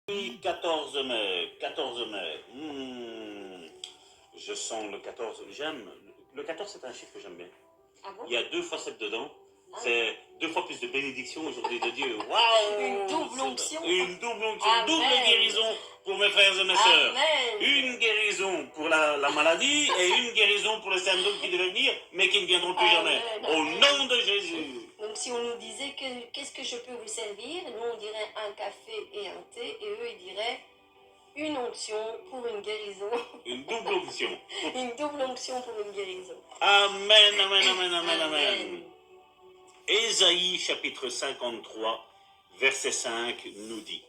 14 mai, 14 mai. Je sens le 14. J'aime. Le 14, c'est un chiffre que j'aime bien. Ah bon? Il y a 2 fois 7 dedans. C'est 2 fois plus de bénédictions aujourd'hui de Dieu. Waouh! Une double onction. Une double onction, Amen. double guérison pour mes frères et mes sœurs. Amen. Une guérison pour la maladie et une guérison pour le syndrome qui devait venir, mais qui ne viendront plus jamais. Au nom de Jésus. Donc si on nous disait qu'est-ce que je peux vous servir, nous on dirait un café et un thé, et eux ils diraient une onction pour une guérison. Une double onction. Une double onction pour une guérison. Amen, amen, amen, amen, amen. Ésaïe chapitre 53, verset 5 nous dit: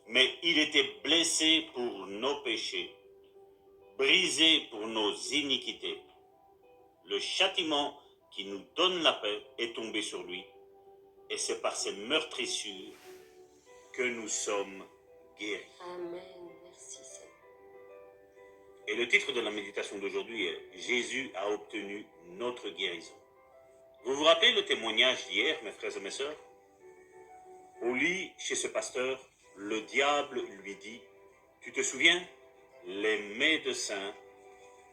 mais il était blessé pour nos péchés, brisé pour nos iniquités. Le châtiment qui nous donne la paix est tombé sur lui, et c'est par ses meurtrissures que nous sommes guéris. Amen. Merci Seigneur. Et le titre de la méditation d'aujourd'hui est « Jésus a obtenu notre guérison ». Vous vous rappelez le témoignage d'hier, mes frères et mes sœurs? Au lit, chez ce pasteur, le diable lui dit: tu te souviens, les médecins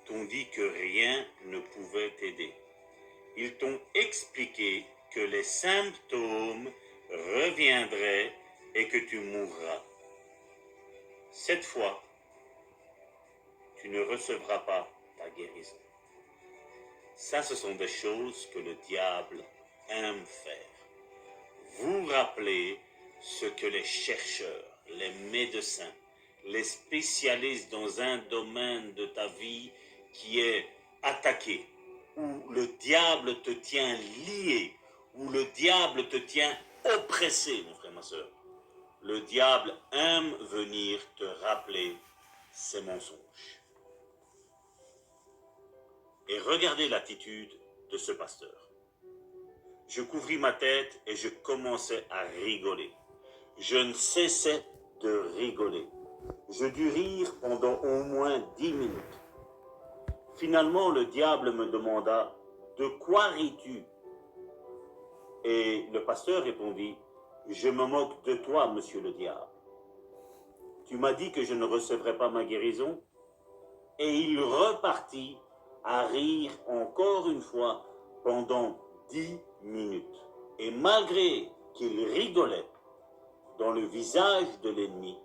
t'ont dit que rien ne pouvait t'aider. Ils t'ont expliqué que les symptômes reviendraient et que tu mourras. Cette fois, tu ne recevras pas ta guérison. Ça, ce sont des choses que le diable aime faire. Vous rappelez ce que les chercheurs, les médecins, les spécialistes dans un domaine de ta vie qui est attaqué, où le diable te tient lié, où le diable te tient oppressé, mon frère, ma soeur. Le diable aime venir te rappeler ces mensonges. Et regardez l'attitude de ce pasteur. Je couvris ma tête et je commençais à rigoler. Je ne cessais de rigoler. Je dus rire pendant au moins 10 minutes. Finalement, le diable me demanda: de quoi ris-tu? Et le pasteur répondit: je me moque de toi, monsieur le diable. Tu m'as dit que je ne recevrais pas ma guérison? Et il repartit à rire encore une fois pendant 10 minutes. Et malgré qu'il rigolait, dans le visage de l'ennemi,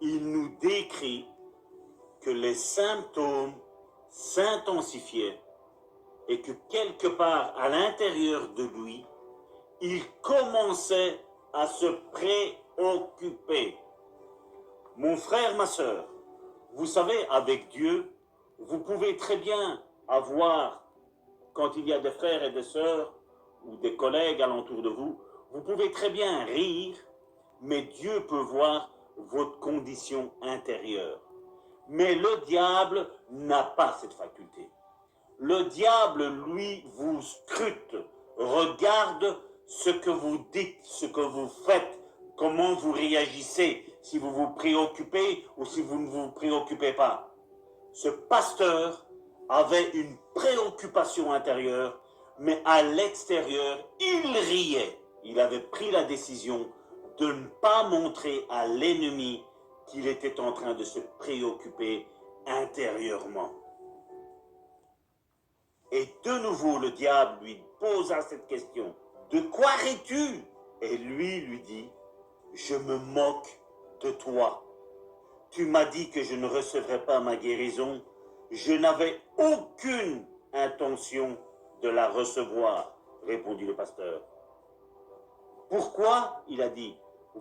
il nous décrit que les symptômes s'intensifiaient et que quelque part à l'intérieur de lui, il commençait à se préoccuper. Mon frère, ma sœur, vous savez, avec Dieu, vous pouvez très bien avoir, quand il y a des frères et des sœurs ou des collègues alentour de vous, vous pouvez très bien rire, mais Dieu peut voir votre condition intérieure. Mais le diable n'a pas cette faculté. Le diable, lui, vous scrute, regarde ce que vous dites, ce que vous faites, comment vous réagissez, si vous vous préoccupez ou si vous ne vous préoccupez pas. Ce pasteur avait une préoccupation intérieure, mais à l'extérieur, il riait. Il avait pris la décision de ne pas montrer à l'ennemi qu'il était en train de se préoccuper intérieurement. Et de nouveau, le diable lui posa cette question: de quoi ris-tu? Et lui dit: je me moque de toi. Tu m'as dit que je ne recevrais pas ma guérison. Je n'avais aucune intention de la recevoir, répondit le pasteur. Pourquoi, il a dit,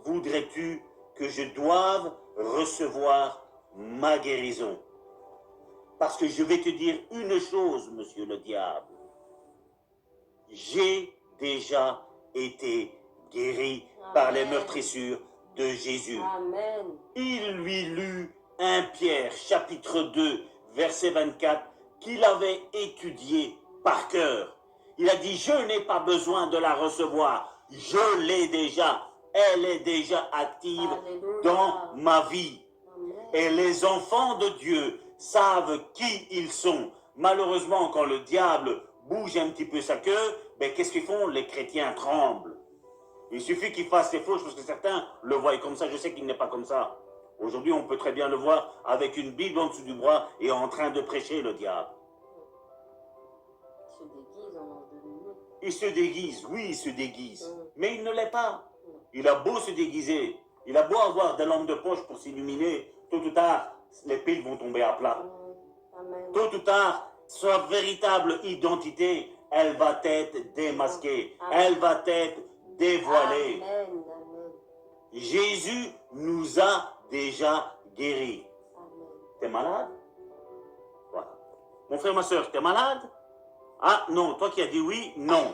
voudrais-tu que je doive recevoir ma guérison? Parce que je vais te dire une chose, monsieur le diable. J'ai déjà été guéri par les meurtrissures de Jésus. Amen. Il lui lut 1 Pierre, chapitre 2, verset 24, qu'il avait étudié par cœur. Il a dit: je n'ai pas besoin de la recevoir, je l'ai déjà, elle est déjà active dans ma vie. Et les enfants de Dieu savent qui ils sont. Malheureusement, quand le diable bouge un petit peu sa queue, ben, qu'est-ce qu'ils font? Les chrétiens tremblent. Il suffit qu'il fasse ses fauches parce que certains le voient comme ça. Je sais qu'il n'est pas comme ça. Aujourd'hui, on peut très bien le voir avec une Bible en dessous du bras et en train de prêcher le diable. Il se déguise en ange de lumière. Il se déguise, oui, il se déguise. Mais il ne l'est pas. Il a beau se déguiser, il a beau avoir des lampes de poche pour s'illuminer, tôt ou tard, les piles vont tomber à plat. Amen. Tôt ou tard, sa véritable identité, elle va être démasquée. Elle va être dévoilée. Amen. Amen. Jésus nous a déjà guéris. Amen. T'es malade? Voilà. Mon frère, ma soeur, t'es malade? Ah non, toi qui as dit oui, non.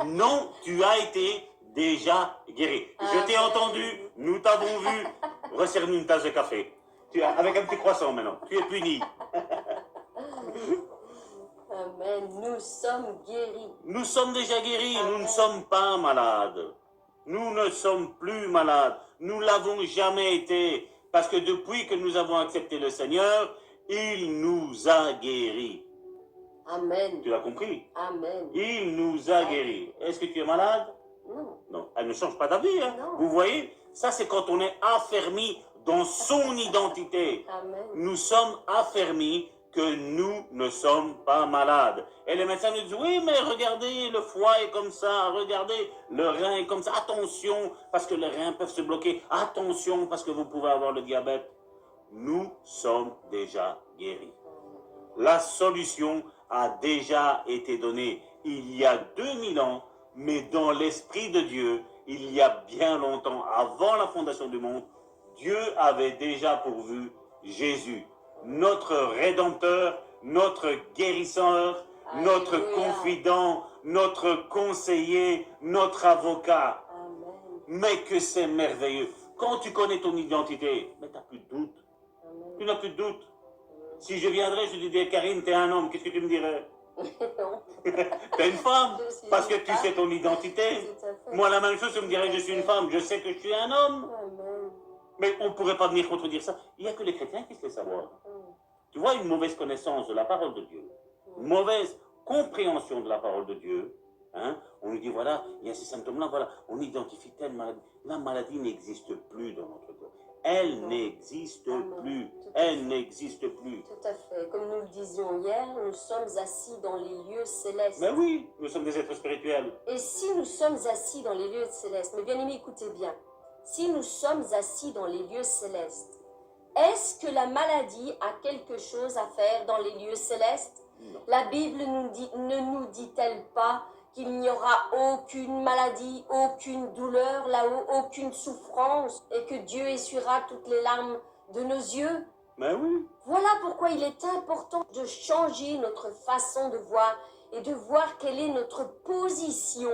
Non, tu as été déjà guéri. Je t'ai entendu, nous t'avons vu. Resserre-nous une tasse de café. Avec un petit croissant maintenant. Tu es puni. Amen. Nous sommes guéris. Nous sommes déjà guéris, Amen. nous ne sommes pas malades. Nous ne sommes plus malades. Nous l'avons jamais été. Parce que depuis que nous avons accepté le Seigneur, il nous a guéris. Amen. Tu l'as compris? Amen. Il nous a guéris. Est-ce que tu es malade? Non. Non, elle ne change pas d'avis. Hein. Non. Vous voyez, ça c'est quand on est affermi dans son identité. Amen. Nous sommes affermis que nous ne sommes pas malades. Et les médecins nous disent, oui, mais regardez, le foie est comme ça, regardez, le rein est comme ça, attention, parce que les reins peuvent se bloquer, attention, parce que vous pouvez avoir le diabète. Nous sommes déjà guéris. La solution a déjà été donnée il y a 2000 ans, mais dans l'Esprit de Dieu, il y a bien longtemps, avant la fondation du monde, Dieu avait déjà pourvu Jésus, notre Rédempteur, notre guérisseur, Alléluia. notre confident, notre conseiller, notre avocat. Amen. Mais que c'est merveilleux. Quand tu connais ton identité, mais tu n'as plus de doute. Amen. Tu n'as plus de doute. Si je viendrais, je te dirais, Karine, t'es un homme, qu'est-ce que tu me dirais? Non. T'es une femme, Je suis parce que une tu femme. sais ton identité. Tout à fait. Moi, la même chose, tu me dirais, je suis une femme, je sais que je suis un homme. Amen. Mais on ne pourrait pas venir contredire ça. Il n'y a que les chrétiens qui se laissent savoir. Tu vois, une mauvaise connaissance de la parole de Dieu, une mauvaise compréhension de la parole de Dieu, hein, on nous dit, voilà, il y a ces symptômes-là, voilà, on identifie telle maladie. La maladie n'existe plus dans notre corps. Elle n'existe plus. Elle n'existe plus. Tout à fait. Comme nous le disions hier, nous sommes assis dans les lieux célestes. Mais oui, nous sommes des êtres spirituels. Et si nous sommes assis dans les lieux célestes, mes bien-aimés, écoutez bien, si nous sommes assis dans les lieux célestes, est-ce que la maladie a quelque chose à faire dans les lieux célestes? Non. La Bible ne nous dit-elle pas qu'il n'y aura aucune maladie, aucune douleur là-haut, aucune souffrance, et que Dieu essuiera toutes les larmes de nos yeux? Mais oui. Voilà pourquoi il est important de changer notre façon de voir et de voir quelle est notre position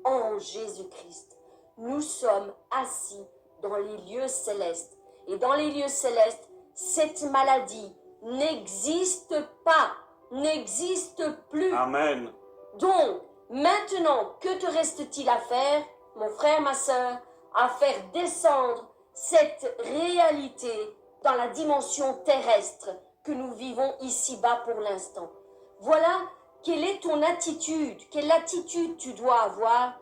en Jésus-Christ. Nous sommes assis dans les lieux célestes. Et dans les lieux célestes, cette maladie n'existe pas, n'existe plus. Amen. Donc, maintenant, que te reste-t-il à faire, mon frère, ma sœur, à faire descendre cette réalité dans la dimension terrestre que nous vivons ici-bas pour l'instant? Voilà, quelle est ton attitude? Quelle attitude tu dois avoir?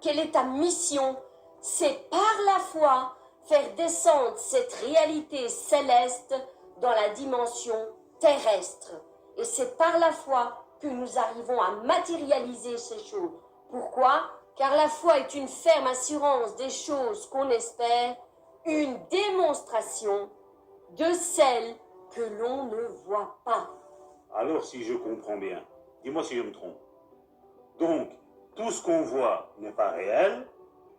Quelle est ta mission? C'est par la foi faire descendre cette réalité céleste dans la dimension terrestre. Et c'est par la foi que nous arrivons à matérialiser ces choses. Pourquoi? Car la foi est une ferme assurance des choses qu'on espère, une démonstration de celles que l'on ne voit pas. Alors, si je comprends bien, dis-moi si je me trompe. Donc, tout ce qu'on voit n'est pas réel,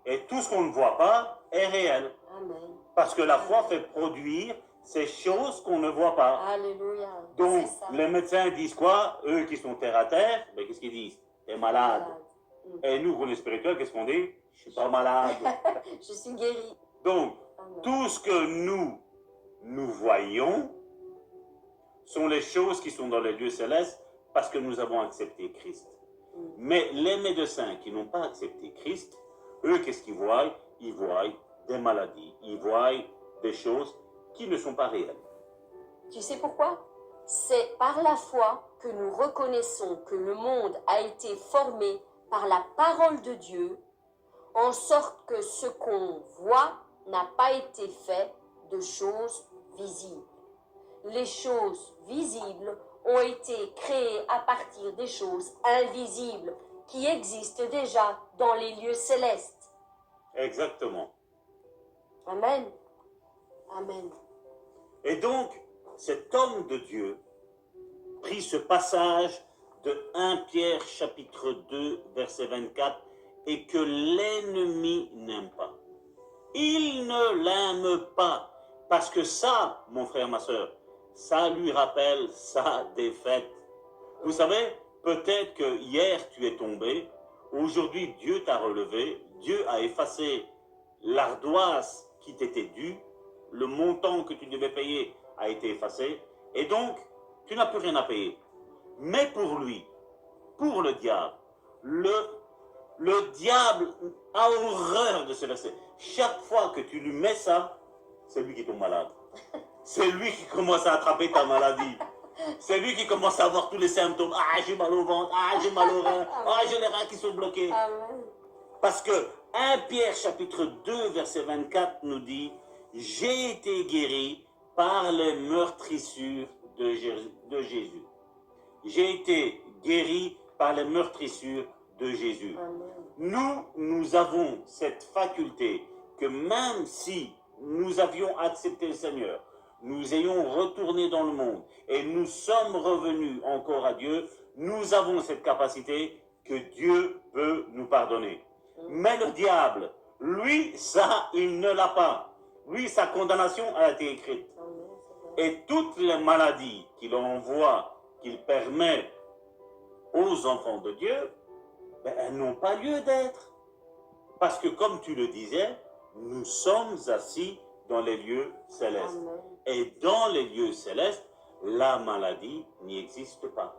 et tout ce qu'on ne voit pas est réel. Amen. Parce que la foi fait produire ces choses qu'on ne voit pas. Alléluia. Donc, C'est ça. les médecins disent quoi? Eux qui sont terre à terre, ben, qu'est-ce qu'ils disent? T'es malade. Et nous, qu'on est spirituels, qu'est-ce qu'on dit? Je suis pas malade. Je suis guéri. Donc, Amen. tout ce que nous voyons sont les choses qui sont dans les lieux célestes parce que nous avons accepté Christ. Mais les médecins qui n'ont pas accepté Christ, eux, qu'est-ce qu'ils voient? Ils voient des maladies, ils voient des choses qui ne sont pas réelles. Tu sais pourquoi? C'est par la foi que nous reconnaissons que le monde a été formé par la parole de Dieu, en sorte que ce qu'on voit n'a pas été fait de choses visibles. Les choses visibles ont été créées à partir des choses invisibles qui existent déjà dans les lieux célestes. Exactement. Amen. Amen. Et donc, cet homme de Dieu prit ce passage de 1 Pierre chapitre 2 verset 24 et que l'ennemi n'aime pas. Il ne l'aime pas parce que ça, mon frère, ma soeur, ça lui rappelle sa défaite. Vous savez, peut-être que hier tu es tombé, aujourd'hui Dieu t'a relevé, Dieu a effacé l'ardoise qui t'était due, le montant que tu devais payer a été effacé, et donc tu n'as plus rien à payer. Mais pour lui, pour le diable, le diable a horreur de ce verset. Chaque fois que tu lui mets ça, c'est lui qui tombe malade. C'est lui qui commence à attraper ta maladie. C'est lui qui commence à avoir tous les symptômes. Ah, j'ai mal au ventre. Ah, j'ai mal au rein. Ah, j'ai les reins qui sont bloqués. Amen. Parce que 1 Pierre chapitre 2 verset 24 nous dit « J'ai été guéri par les meurtrissures de Jésus. » J'ai été guéri par les meurtrissures de Jésus. Amen. Nous avons cette faculté que même si nous avions accepté le Seigneur, nous ayons retourné dans le monde et nous sommes revenus encore à Dieu, nous avons cette capacité que Dieu peut nous pardonner. Mais le diable, lui, ça, il ne l'a pas. Lui, sa condamnation a été écrite. Et toutes les maladies qu'il envoie, qu'il permet aux enfants de Dieu, ben, elles n'ont pas lieu d'être. Parce que comme tu le disais, nous sommes assis dans les lieux célestes. Amen. Et dans les lieux célestes, la maladie n'y existe pas.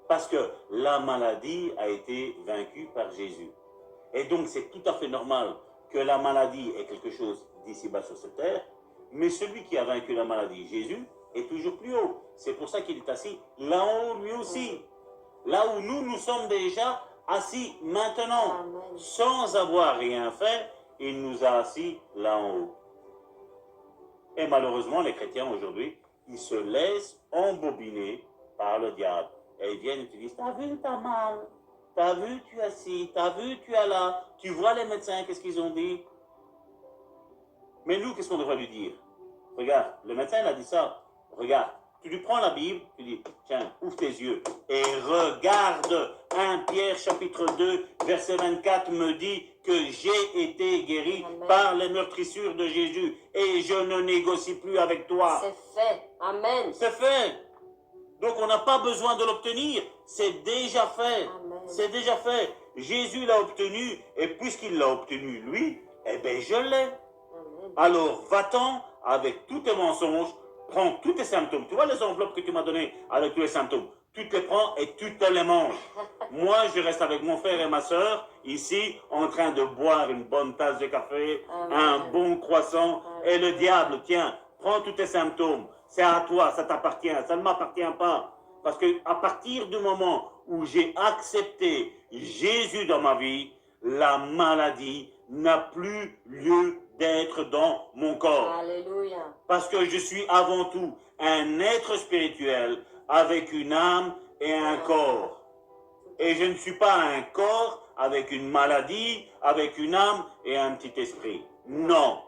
Parce que la maladie a été vaincue par Jésus. Et donc c'est tout à fait normal que la maladie est quelque chose d'ici-bas sur cette terre, mais celui qui a vaincu la maladie, Jésus, est toujours plus haut. C'est pour ça qu'il est assis là-haut lui aussi. Là où nous sommes déjà assis maintenant. Amen. Sans avoir rien fait, il nous a assis là-haut. Et malheureusement, les chrétiens aujourd'hui, ils se laissent embobiner par le diable. Et ils viennent et te disent, t'as vu, t'as mal. T'as vu, tu as ci. T'as vu, tu as là. Tu vois les médecins, qu'est-ce qu'ils ont dit? Mais nous, qu'est-ce qu'on devrait lui dire? Regarde, le médecin, il a dit ça. Regarde, tu lui prends la Bible, tu dis, tiens, ouvre tes yeux et regarde. 1 Pierre chapitre 2, verset 24 me dit que j'ai été guéri Amen. par les meurtrissures de Jésus et je ne négocie plus avec toi. C'est fait. Amen. C'est fait. Donc on n'a pas besoin de l'obtenir. C'est déjà fait. Amen. C'est déjà fait. Jésus l'a obtenu et puisqu'il l'a obtenu lui, eh bien je l'ai. Amen. Alors va-t'en avec tous tes mensonges, prends tous tes symptômes. Tu vois les enveloppes que tu m'as données avec tous les symptômes. Tu te les prends et tu te les manges. Moi, je reste avec mon frère et ma soeur, ici, en train de boire une bonne tasse de café, Amen. un bon croissant. Amen. Et le diable, tiens, prends tous tes symptômes. C'est à toi, ça t'appartient, ça ne m'appartient pas. Parce que à partir du moment où j'ai accepté Jésus dans ma vie, la maladie n'a plus lieu d'être dans mon corps. Alléluia. Parce que je suis avant tout un être spirituel avec une âme et un corps. Et je ne suis pas un corps avec une maladie, avec une âme et un petit esprit. Non.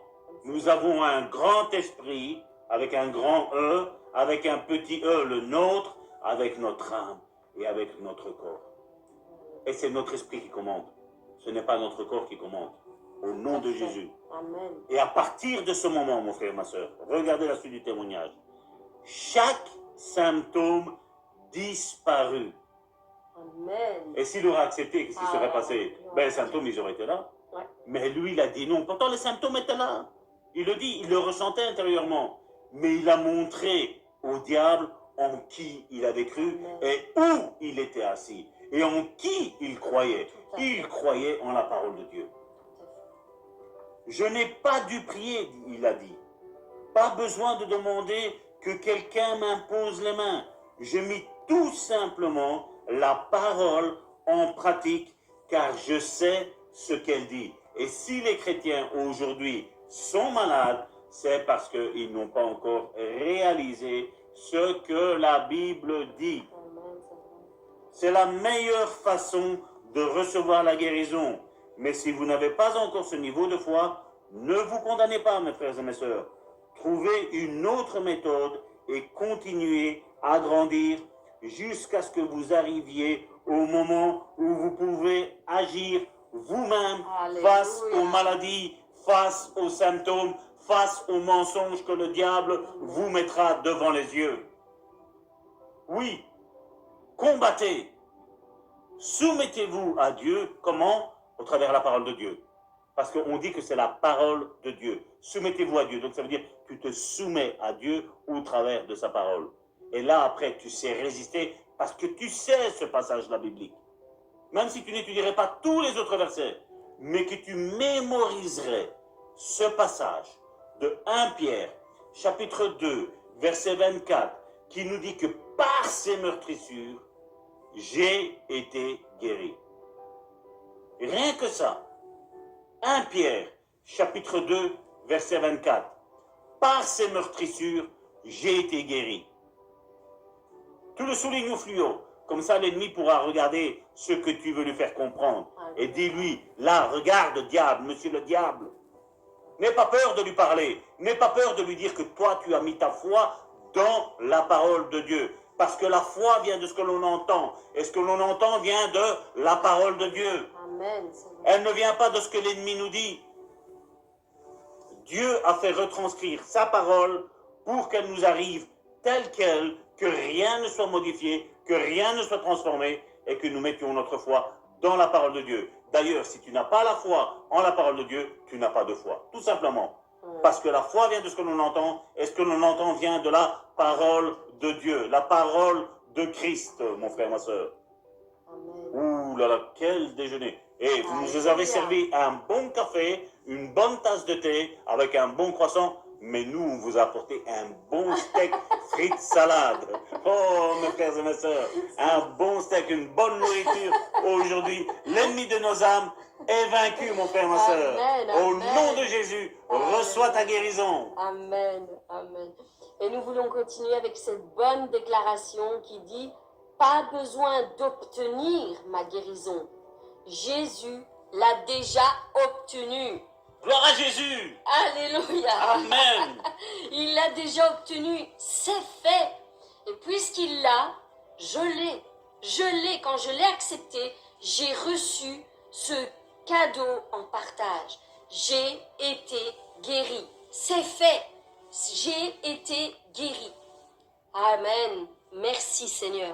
Nous avons un grand esprit avec un grand E, avec un petit E, le nôtre, avec notre âme et avec notre corps. Et c'est notre esprit qui commande. Ce n'est pas notre corps qui commande. Au nom de Jésus. Amen. Et à partir de ce moment, mon frère, ma soeur, regardez la suite du témoignage. Chaque symptôme disparu. Amen. Et s'il aurait accepté, qu'est-ce qui serait passé? Ouais. Ben, les symptômes, ils auraient été là. Ouais. Mais lui, il a dit non. Pourtant, les symptômes étaient là. Il le dit, il le ressentait intérieurement. Mais il a montré au diable en qui il avait cru Amen. et où il était assis. Et en qui il croyait. Tout à fait. Il croyait en la parole de Dieu. Je n'ai pas dû prier, il a dit. Pas besoin de demander que quelqu'un m'impose les mains. Je mis tout simplement la parole en pratique car je sais ce qu'elle dit. Et si les chrétiens aujourd'hui sont malades, c'est parce qu'ils n'ont pas encore réalisé ce que la Bible dit. C'est la meilleure façon de recevoir la guérison. Mais si vous n'avez pas encore ce niveau de foi, ne vous condamnez pas, mes frères et mes sœurs. Trouvez une autre méthode et continuez à grandir jusqu'à ce que vous arriviez au moment où vous pouvez agir vous-même face aux maladies, face aux symptômes, face aux mensonges que le diable vous mettra devant les yeux. Oui, combattez. Soumettez-vous à Dieu. Comment? Au travers de la parole de Dieu. Parce qu'on dit que c'est la parole de Dieu. Soumettez-vous à Dieu. Donc ça veut dire que tu te soumets à Dieu au travers de sa parole. Et là, après, tu sais résister parce que tu sais ce passage-là biblique. Même si tu n'étudierais pas tous les autres versets, mais que tu mémoriserais ce passage de 1 Pierre, chapitre 2, verset 24, qui nous dit que par ses meurtrissures, j'ai été guéri. Rien que ça. 1 Pierre, chapitre 2, verset 24. Par ses meurtrissures, j'ai été guéri. Tu le soulignes au fluo. Comme ça, l'ennemi pourra regarder ce que tu veux lui faire comprendre. Et dis-lui, là, regarde, diable, monsieur le diable. N'aie pas peur de lui parler. N'aie pas peur de lui dire que toi, tu as mis ta foi dans la parole de Dieu. Parce que la foi vient de ce que l'on entend. Et ce que l'on entend vient de la parole de Dieu. Amen. Elle ne vient pas de ce que l'ennemi nous dit. Dieu a fait retranscrire sa parole pour qu'elle nous arrive telle qu'elle, que rien ne soit modifié, que rien ne soit transformé et que nous mettions notre foi dans la parole de Dieu. D'ailleurs, si tu n'as pas la foi en la parole de Dieu, tu n'as pas de foi. Tout simplement. Parce que la foi vient de ce que l'on entend et ce que l'on entend vient de la parole de Dieu, la parole de Christ, mon frère, ma soeur. Ouh là là, quel déjeuner! Et vous nous avez servi un bon café, une bonne tasse de thé avec un bon croissant, mais nous, on vous a apporté un bon steak, frites, salade. Oh, mes frères et mes sœurs, un bon steak, une bonne nourriture. Aujourd'hui, l'ennemi de nos âmes est vaincu, mon frère, ma sœur. Au nom de Jésus, reçois ta guérison. Amen, amen. Et nous voulons continuer avec cette bonne déclaration qui dit « Pas besoin d'obtenir ma guérison. Jésus l'a déjà obtenue. » Gloire à Jésus. Alléluia. Amen. Il l'a déjà obtenu, c'est fait. Et puisqu'il l'a, je l'ai. Quand je l'ai accepté, j'ai reçu ce cadeau en partage. J'ai été guéri. C'est fait. J'ai été guéri. Amen. Merci Seigneur.